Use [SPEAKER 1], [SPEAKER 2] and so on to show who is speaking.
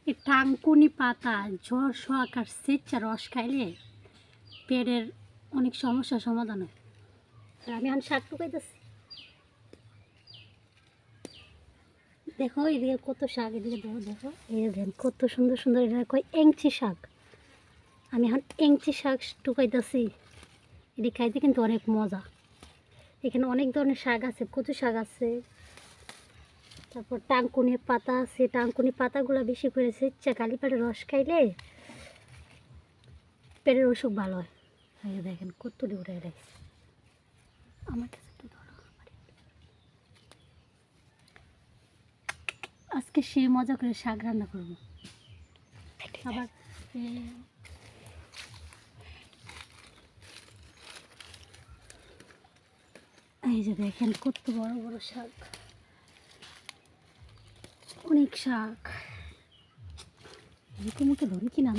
[SPEAKER 1] এই টাঙ্কুনি পাতা জ্বর শোয়াক আর সেচ্চা রস খাইলে পেটের অনেক সমস্যার সমাধান হয়। আর আমি এখন শাক টুকাইতেছি। দেখো এদিকে কত শাক, এদিকে দেখো দেখো এই দেখেন কত সুন্দর সুন্দর, এটা কয় এংচি শাক। আমি এখন এংচি শাক টুকাইতেছি। এটি খাইতে কিন্তু অনেক মজা। এখানে অনেক ধরনের শাক আছে, কচু শাক আছে, তারপর টাঙ্কুনি পাতা আছে। টাঙ্কুনি পাতাগুলো বেশি করে সেচ্চা কালি পেটের রস খাইলে পেটের অসুখ ভালো হয়। এই দেখেন কত উঠে রাখছে। আমার কাছে একটু ধরো। আজকে সে মজা করে শাক রান্না করবো। আবার এই যে দেখেন কত বড় বড় শাক, অনেক শাক। এরকম মুখে ধরে কি না